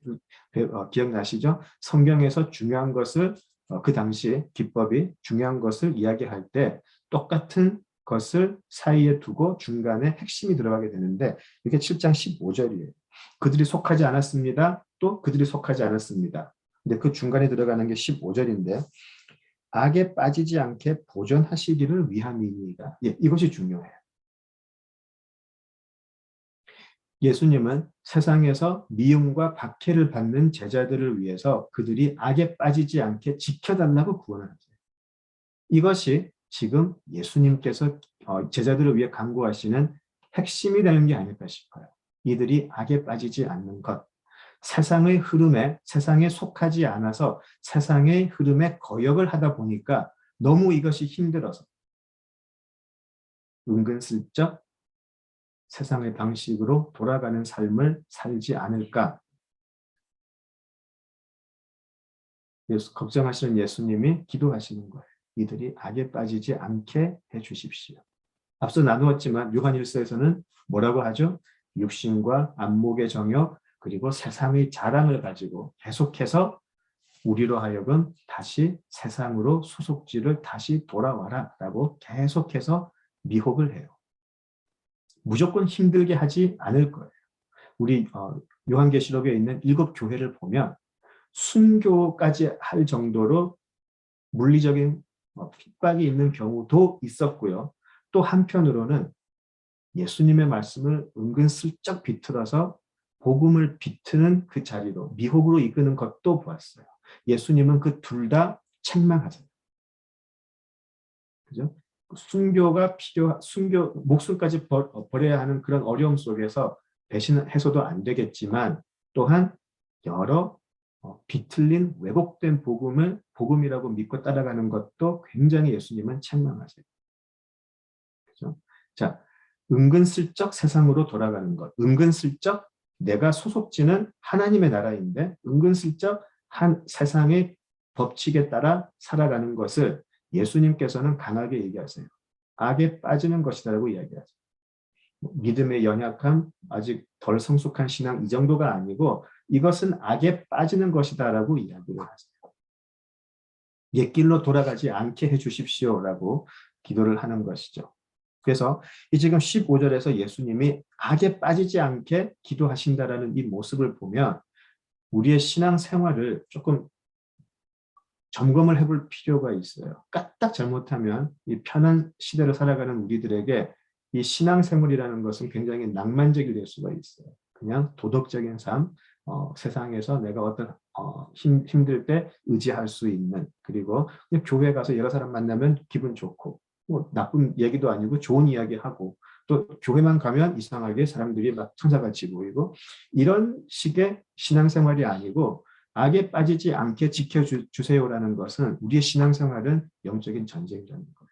기억나시죠? 성경에서 중요한 것을 그 당시 기법이 중요한 것을 이야기할 때 똑같은 것을 사이에 두고 중간에 핵심이 들어가게 되는데 이게 7장 15절이에요. 그들이 속하지 않았습니다. 또 그들이 속하지 않았습니다. 근데 그 중간에 들어가는 게 15절인데 악에 빠지지 않게 보존하시기를 위함이니이다. 예, 이것이 중요해요. 예수님은 세상에서 미움과 박해를 받는 제자들을 위해서 그들이 악에 빠지지 않게 지켜달라고 구원을 하세요. 이것이 지금 예수님께서 제자들을 위해 강구하시는 핵심이 되는 게 아닐까 싶어요. 이들이 악에 빠지지 않는 것. 세상의 흐름에, 세상에 속하지 않아서 세상의 흐름에 거역을 하다 보니까 너무 이것이 힘들어서 은근슬쩍 세상의 방식으로 돌아가는 삶을 살지 않을까. 걱정하시는 예수님이 기도하시는 거예요. 이들이 악에 빠지지 않게 해주십시오. 앞서 나누었지만 요한일서에서는 뭐라고 하죠? 육신과 안목의 정욕 그리고 세상의 자랑을 가지고 계속해서 우리로 하여금 다시 세상으로 소속지를 다시 돌아와라 라고 계속해서 미혹을 해요. 무조건 힘들게 하지 않을 거예요. 우리 요한계시록에 있는 7 교회를 보면 순교까지 할 정도로 물리적인 핍박이 있는 경우도 있었고요. 또 한편으로는 예수님의 말씀을 은근슬쩍 비틀어서 복음을 비트는 그 자리로 미혹으로 이끄는 것도 보았어요. 예수님은 그 둘 다 책망하세요. 그죠? 순교가 목숨까지 버려야 하는 그런 어려움 속에서 배신해서도 안 되겠지만 또한 여러 비틀린 왜곡된 복음을 복음이라고 믿고 따라가는 것도 굉장히 예수님은 책망하세요. 그죠? 자, 은근슬쩍 세상으로 돌아가는 것. 은근슬쩍 내가 소속지는 하나님의 나라인데 은근슬쩍 세상의 법칙에 따라 살아가는 것을 예수님께서는 강하게 얘기하세요. 악에 빠지는 것이라고 이야기하죠. 믿음의 연약함, 아직 덜 성숙한 신앙 이 정도가 아니고 이것은 악에 빠지는 것이다라고 이야기를 하세요. 옛길로 돌아가지 않게 해주십시오라고 기도를 하는 것이죠. 그래서 이 지금 15절에서 예수님이 악에 빠지지 않게 기도하신다라는 이 모습을 보면 우리의 신앙 생활을 조금 점검을 해볼 필요가 있어요. 까딱 잘못하면 이 편한 시대를 살아가는 우리들에게 이 신앙생활이라는 것은 굉장히 낭만적이 될 수가 있어요. 그냥 도덕적인 삶, 세상에서 내가 어떤 힘들 때 의지할 수 있는 그리고 교회 가서 여러 사람 만나면 기분 좋고 뭐 나쁜 얘기도 아니고 좋은 이야기하고 또 교회만 가면 이상하게 사람들이 막 천사같이 보이고 이런 식의 신앙생활이 아니고 악에 빠지지 않게 지켜주세요라는 것은 우리의 신앙생활은 영적인 전쟁이라는 거예요.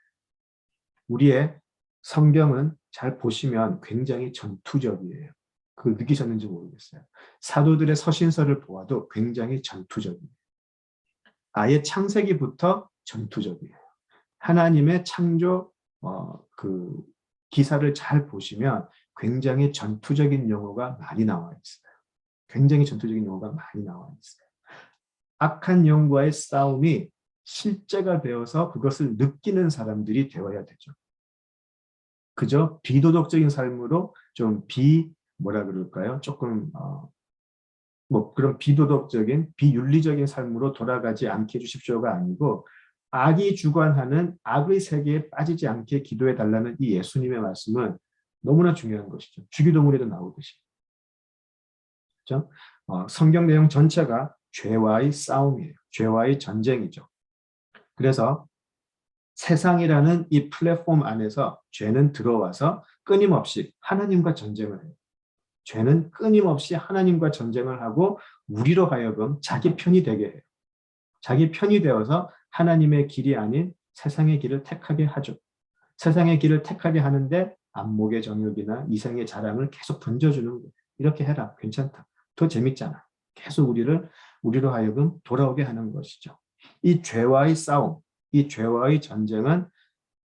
우리의 성경은 잘 보시면 굉장히 전투적이에요. 그걸 느끼셨는지 모르겠어요. 사도들의 서신서를 보아도 굉장히 전투적이에요. 아예 창세기부터 전투적이에요. 하나님의 창조 그 기사를 잘 보시면 굉장히 전투적인 용어가 많이 나와 있어요. 굉장히 전투적인 용어가 많이 나와 있어요. 악한 영과의 싸움이 실제가 되어서 그것을 느끼는 사람들이 되어야 되죠. 그저 비도덕적인 삶으로 좀 뭐라 그럴까요? 조금 뭐 그런 비도덕적인 비윤리적인 삶으로 돌아가지 않게 해주십시오가 아니고 악이 주관하는 악의 세계에 빠지지 않게 기도해 달라는 이 예수님의 말씀은 너무나 중요한 것이죠. 주기도문에도 나오듯이. 그렇죠? 성경 내용 전체가 죄와의 싸움이에요. 죄와의 전쟁이죠. 그래서 세상이라는 이 플랫폼 안에서 죄는 들어와서 끊임없이 하나님과 전쟁을 해요. 죄는 끊임없이 하나님과 전쟁을 하고 우리로 하여금 자기 편이 되게 해요. 자기 편이 되어서 하나님의 길이 아닌 세상의 길을 택하게 하죠. 세상의 길을 택하게 하는데 안목의 정욕이나 이생의 자랑을 계속 던져주는 거예요. 이렇게 해라. 괜찮다. 더 재밌잖아. 계속 우리로 하여금 돌아오게 하는 것이죠. 이 죄와의 싸움, 이 죄와의 전쟁은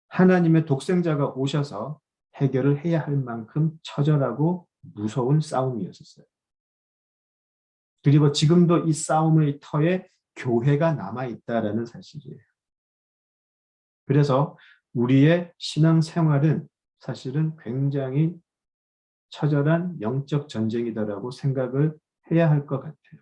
하나님의 독생자가 오셔서 해결을 해야 할 만큼 처절하고 무서운 싸움이었어요. 그리고 지금도 이 싸움의 터에 교회가 남아있다라는 사실이에요. 그래서 우리의 신앙생활은 사실은 굉장히 처절한 영적 전쟁이다라고 생각을 해야 할 것 같아요.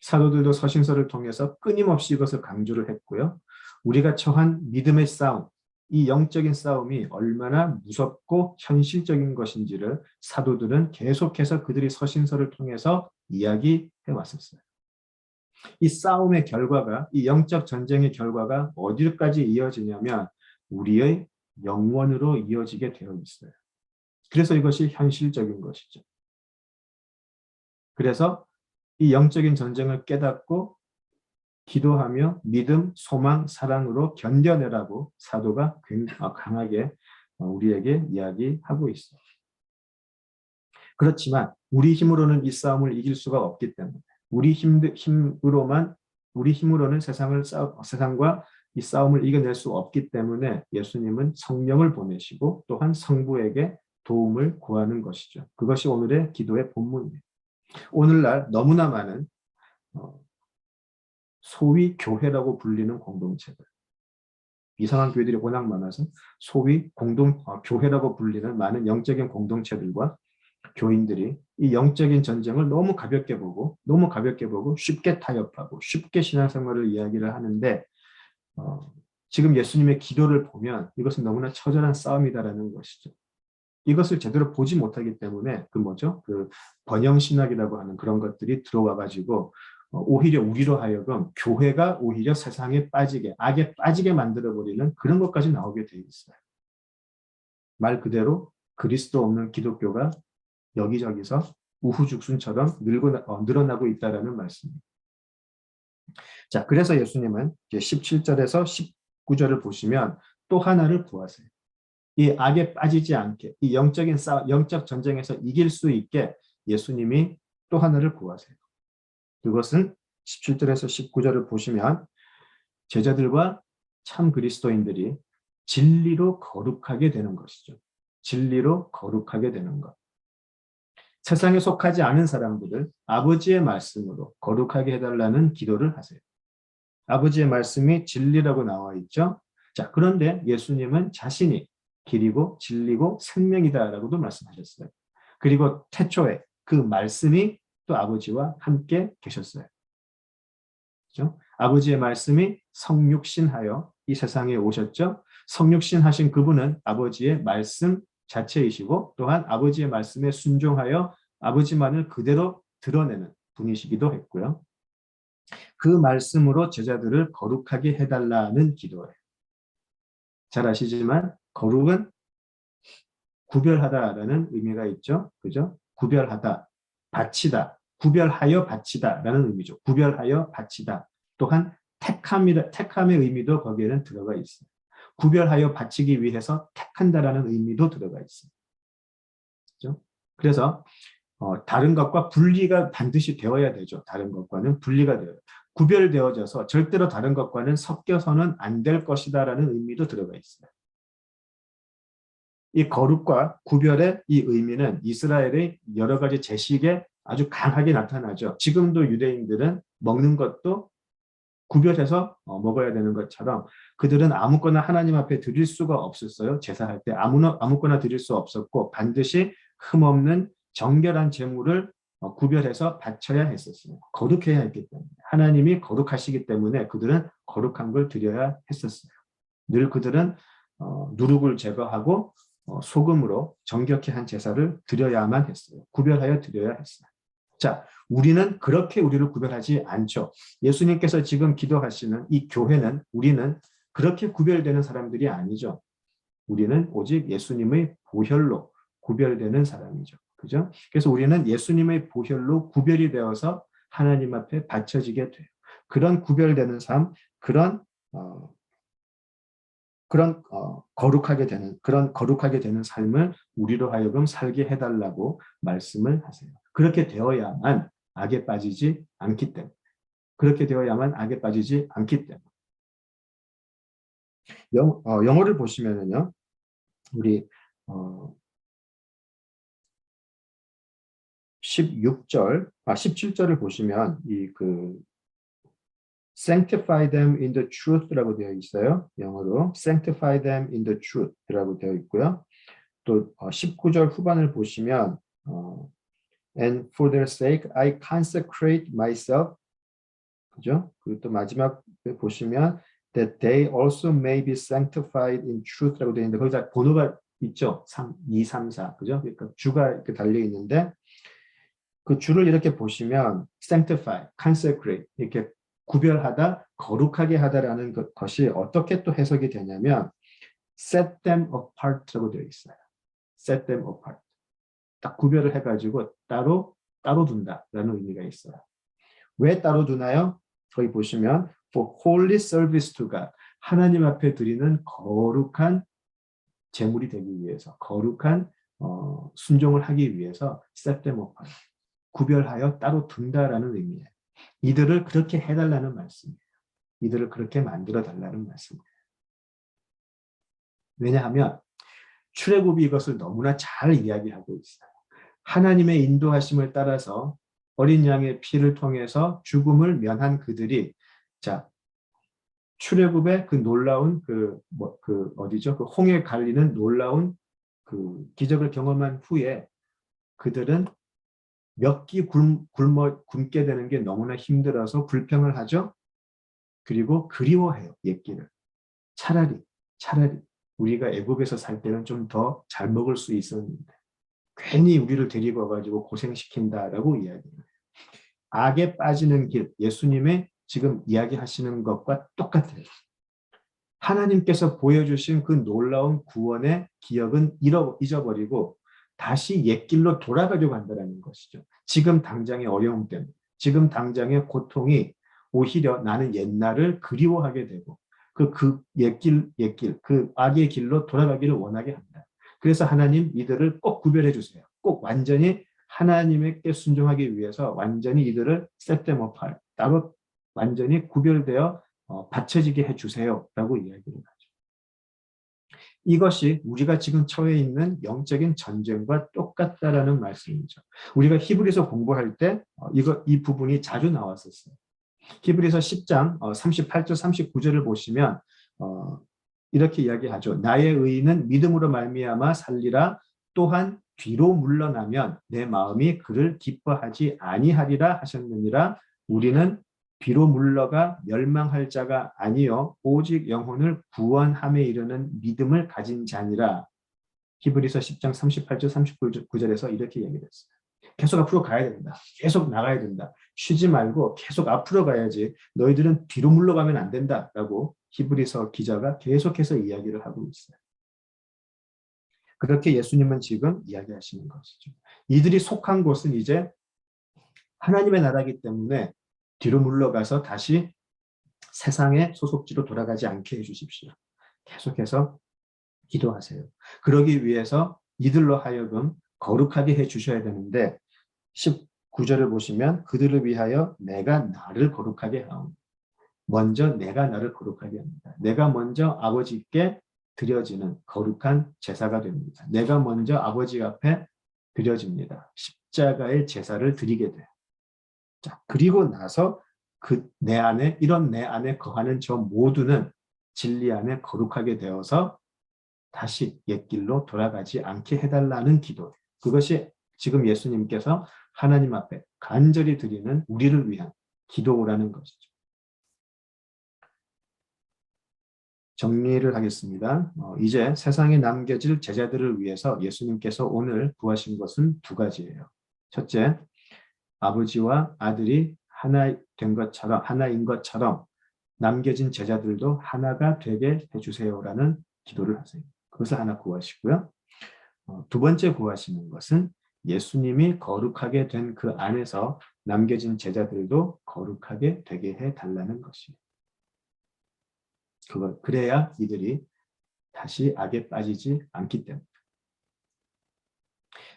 사도들도 서신서를 통해서 끊임없이 이것을 강조를 했고요. 우리가 처한 믿음의 싸움, 이 영적인 싸움이 얼마나 무섭고 현실적인 것인지를 사도들은 계속해서 그들이 서신서를 통해서 이야기해 왔었어요. 이 싸움의 결과가, 이 영적 전쟁의 결과가 어디까지 이어지냐면 우리의 영원으로 이어지게 되어 있어요. 그래서 이것이 현실적인 것이죠. 그래서 이 영적인 전쟁을 깨닫고 기도하며 믿음, 소망, 사랑으로 견뎌내라고 사도가 강하게 우리에게 이야기하고 있어요. 그렇지만 우리 힘으로는 이 싸움을 이길 수가 없기 때문에 우리 힘으로는 세상과 이 싸움을 이겨낼 수 없기 때문에 예수님은 성령을 보내시고 또한 성부에게 도움을 구하는 것이죠. 그것이 오늘의 기도의 본문이에요. 오늘날 너무나 많은 소위 교회라고 불리는 공동체들, 이상한 교회들이 워낙 많아서 소위 교회라고 불리는 많은 영적인 공동체들과 교인들이 이 영적인 전쟁을 너무 가볍게 보고 쉽게 타협하고 쉽게 신앙생활을 이야기를 하는데 지금 예수님의 기도를 보면 이것은 너무나 처절한 싸움이다라는 것이죠. 이것을 제대로 보지 못하기 때문에 그 번영신학이라고 하는 그런 것들이 들어와가지고 오히려 우리로 하여금 교회가 오히려 세상에 빠지게, 악에 빠지게 만들어버리는 그런 것까지 나오게 돼 있어요. 말 그대로 그리스도 없는 기독교가 여기저기서 우후죽순처럼 늘어나고 있다는 말씀입니다. 자, 그래서 예수님은 17절에서 19절을 보시면 또 하나를 구하세요. 이 악에 빠지지 않게, 이 영적 전쟁에서 이길 수 있게 예수님이 또 하나를 구하세요. 그것은 17절에서 19절을 보시면 제자들과 참 그리스도인들이 진리로 거룩하게 되는 것이죠. 진리로 거룩하게 되는 것. 세상에 속하지 않은 사람들을 아버지의 말씀으로 거룩하게 해달라는 기도를 하세요. 아버지의 말씀이 진리라고 나와 있죠. 자, 그런데 예수님은 자신이 길이고 진리고 생명이다라고도 말씀하셨어요. 그리고 태초에 그 말씀이 또 아버지와 함께 계셨어요. 그렇죠? 아버지의 말씀이 성육신하여 이 세상에 오셨죠. 성육신하신 그분은 아버지의 말씀 자체이시고 또한 아버지의 말씀에 순종하여 아버지만을 그대로 드러내는 분이시기도 했고요. 그 말씀으로 제자들을 거룩하게 해달라는 기도예요. 잘 아시지만 거룩은 구별하다라는 의미가 있죠. 그죠? 구별하다, 바치다, 구별하여 바치다라는 의미죠. 구별하여 바치다. 또한 택함의 의미도 거기에는 들어가 있어요. 구별하여 바치기 위해서 택한다라는 의미도 들어가 있어요. 그죠? 그래서 다른 것과 분리가 반드시 되어야 되죠. 다른 것과는 분리가 되어요. 구별되어져서 절대로 다른 것과는 섞여서는 안 될 것이다라는 의미도 들어가 있어요. 이 거룩과 구별의 이 의미는 이스라엘의 여러 가지 제식에 아주 강하게 나타나죠. 지금도 유대인들은 먹는 것도 구별해서 먹어야 되는 것처럼 그들은 아무거나 하나님 앞에 드릴 수가 없었어요. 제사할 때 아무거나 드릴 수 없었고 반드시 흠없는 정결한 제물을 구별해서 바쳐야 했었어요. 거룩해야 했기 때문에. 하나님이 거룩하시기 때문에 그들은 거룩한 걸 드려야 했었어요. 늘 그들은 누룩을 제거하고 소금으로 정결케 한 제사를 드려야만 했어요. 구별하여 드려야 했어요. 자, 우리는 그렇게 우리를 구별하지 않죠. 예수님께서 지금 기도하시는 이 교회는 우리는 그렇게 구별되는 사람들이 아니죠. 우리는 오직 예수님의 보혈로 구별되는 사람이죠. 그죠? 그래서 우리는 예수님의 보혈로 구별이 되어서 하나님 앞에 바쳐지게 돼요. 그런 구별되는 삶, 그런 거룩하게 되는 삶을 우리로 하여금 살게 해달라고 말씀을 하세요. 그렇게 되어야만 악에 빠지지 않기 때문에. 그렇게 되어야만 악에 빠지지 않기 때문에. 영어를 보시면은요, 우리 17절을 보시면 sanctify them in the truth라고 되어 있어요. 영어로 sanctify them in the truth라고 되어 있고요. 또 19절 후반을 보시면 and for their sake I consecrate myself. 그죠? 그리고 또 마지막 보시면 that they also may be sanctified in truth라고 되어 있는데 거기다 번호가 있죠. 3, 2, 3, 4. 그죠? 그러니까 주가 이렇게 달려 있는데 그 주를 이렇게 보시면 sanctify, consecrate 이렇게 구별하다, 거룩하게 하다라는 것이 어떻게 또 해석이 되냐면 set them apart라고 되어 있어요. set them apart. 딱 구별을 해가지고 따로 둔다라는 의미가 있어요. 왜 따로 두나요? 거기 보시면 for holy service to God. 하나님 앞에 드리는 거룩한 제물이 되기 위해서, 거룩한 순종을 하기 위해서 set them apart. 구별하여 따로 둔다라는 의미예요. 이들을 그렇게 해달라는 말씀이에요. 이들을 그렇게 만들어 달라는 말씀이에요. 왜냐하면 출애굽이 이것을 너무나 잘 이야기하고 있어요. 하나님의 인도하심을 따라서 어린 양의 피를 통해서 죽음을 면한 그들이 출애굽의 그 놀라운 어디죠? 그 홍해 갈리는 놀라운 그 기적을 경험한 후에 그들은 몇 끼 굶게 되는 게 너무나 힘들어서 불평을 하죠. 그리고 그리워해요. 옛끼를. 차라리 우리가 애굽에서 살 때는 좀 더 잘 먹을 수 있었는데 괜히 우리를 데리고 와가지고 고생시킨다라고 이야기해요. 악에 빠지는 길, 예수님의 지금 이야기하시는 것과 똑같아요. 하나님께서 보여주신 그 놀라운 구원의 기억은 잊어버리고 다시 옛길로 돌아가려고 한다는 것이죠. 지금 당장의 어려움 때문에, 지금 당장의 고통이 오히려 나는 옛날을 그리워하게 되고 그 옛길, 그 악의 길로 돌아가기를 원하게 한다. 그래서 하나님 이들을 꼭 구별해 주세요. 꼭 완전히 하나님께 순종하기 위해서 완전히 이들을 set them apart, 따로 완전히 구별되어 받쳐지게 해주세요 라고 이야기를 하죠. 이것이 우리가 지금 처해 있는 영적인 전쟁과 똑같다라는 말씀이죠. 우리가 히브리서 공부할 때 이 부분이 자주 나왔었어요. 히브리서 10장 38절 39절을 보시면 이렇게 이야기하죠. 나의 의인은 믿음으로 말미암아 살리라. 또한 뒤로 물러나면 내 마음이 그를 기뻐하지 아니하리라 하셨느니라. 우리는 뒤로 물러가 멸망할 자가 아니요 오직 영혼을 구원함에 이르는 믿음을 가진 자니라. 히브리서 10장 38절 39절에서 이렇게 이야기했어요. 계속 앞으로 가야 된다. 계속 나가야 된다. 쉬지 말고 계속 앞으로 가야지. 너희들은 뒤로 물러가면 안 된다라고 히브리서 기자가 계속해서 이야기를 하고 있어요. 그렇게 예수님은 지금 이야기하시는 것이죠. 이들이 속한 곳은 이제 하나님의 나라이기 때문에 뒤로 물러가서 다시 세상의 소속지로 돌아가지 않게 해주십시오. 계속해서 기도하세요. 그러기 위해서 이들로 하여금 거룩하게 해주셔야 되는데 19절을 보시면 그들을 위하여 내가 나를 거룩하게 하옵니다. 먼저 내가 나를 거룩하게 합니다. 내가 먼저 아버지께 드려지는 거룩한 제사가 됩니다. 내가 먼저 아버지 앞에 드려집니다. 십자가의 제사를 드리게 돼요. 자, 그리고 나서 내 안에 거하는 저 모두는 진리 안에 거룩하게 되어서 다시 옛길로 돌아가지 않게 해달라는 기도. 그것이 지금 예수님께서 하나님 앞에 간절히 드리는 우리를 위한 기도라는 것이죠. 정리를 하겠습니다. 이제 세상에 남겨질 제자들을 위해서 예수님께서 오늘 구하신 것은 두 가지예요. 첫째, 아버지와 아들이 하나인 것처럼 남겨진 제자들도 하나가 되게 해주세요라는 기도를 하세요. 그것을 하나 구하시고요. 두 번째 구하시는 것은 예수님이 거룩하게 된 그 안에서 남겨진 제자들도 거룩하게 되게 해달라는 것이에요. 그래야 이들이 다시 악에 빠지지 않기 때문에.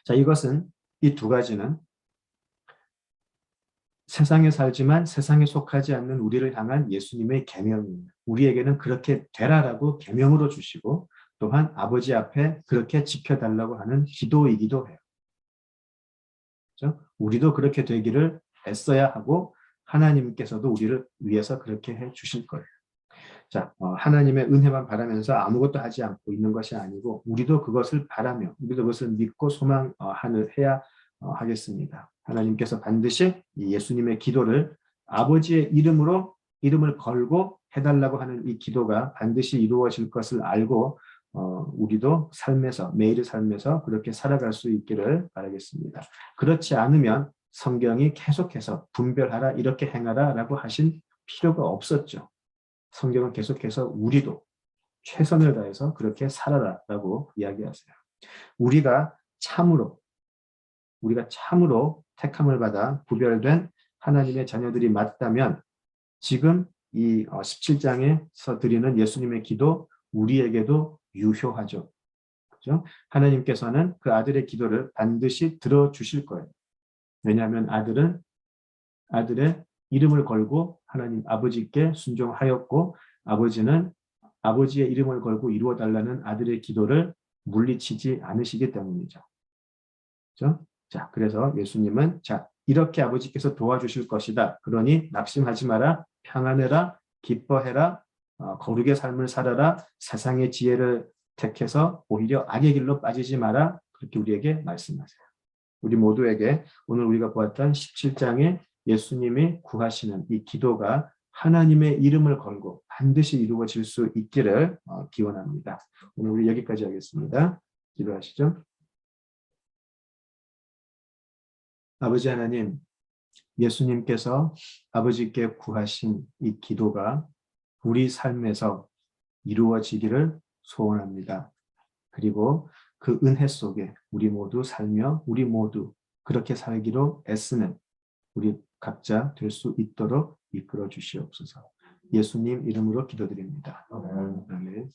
자, 이것은 이 두 가지는 세상에 살지만 세상에 속하지 않는 우리를 향한 예수님의 계명입니다. 우리에게는 그렇게 되라라고 계명으로 주시고 또한 아버지 앞에 그렇게 지켜달라고 하는 기도이기도 해요. 그렇죠? 우리도 그렇게 되기를 애써야 하고 하나님께서도 우리를 위해서 그렇게 해 주실 거예요. 자, 하나님의 은혜만 바라면서 아무것도 하지 않고 있는 것이 아니고 우리도 그것을 바라며 우리도 그것을 믿고 소망해야 하겠습니다. 하나님께서 반드시 이 예수님의 기도를 아버지의 이름을 걸고 해달라고 하는 이 기도가 반드시 이루어질 것을 알고 우리도 매일의 삶에서 그렇게 살아갈 수 있기를 바라겠습니다. 그렇지 않으면 성경이 계속해서 분별하라 이렇게 행하라 라고 하신 필요가 없었죠. 성경은 계속해서 우리도 최선을 다해서 그렇게 살아라 라고 이야기하세요. 우리가 참으로 택함을 받아 구별된 하나님의 자녀들이 맞다면 지금 이 17장에서 드리는 예수님의 기도 우리에게도 유효하죠. 그렇죠? 하나님께서는 그 아들의 기도를 반드시 들어주실 거예요. 왜냐하면 아들의 이름을 걸고 하나님 아버지께 순종하였고 아버지는 아버지의 이름을 걸고 이루어달라는 아들의 기도를 물리치지 않으시기 때문이죠. 그렇죠? 자, 그래서 예수님은 이렇게 아버지께서 도와주실 것이다. 그러니 낙심하지 마라. 평안해라. 기뻐해라. 거룩의 삶을 살아라. 세상의 지혜를 택해서 오히려 악의 길로 빠지지 마라. 그렇게 우리에게 말씀하세요. 우리 모두에게 오늘 우리가 보았던 17장에 예수님이 구하시는 이 기도가 하나님의 이름을 걸고 반드시 이루어질 수 있기를 기원합니다. 오늘 우리 여기까지 하겠습니다. 기도하시죠. 아버지 하나님, 예수님께서 아버지께 구하신 이 기도가 우리 삶에서 이루어지기를 소원합니다. 그리고 그 은혜 속에 우리 모두 살며 우리 모두 그렇게 살기로 애쓰는 우리 각자 될 수 있도록 이끌어 주시옵소서. 예수님 이름으로 기도드립니다. 아멘.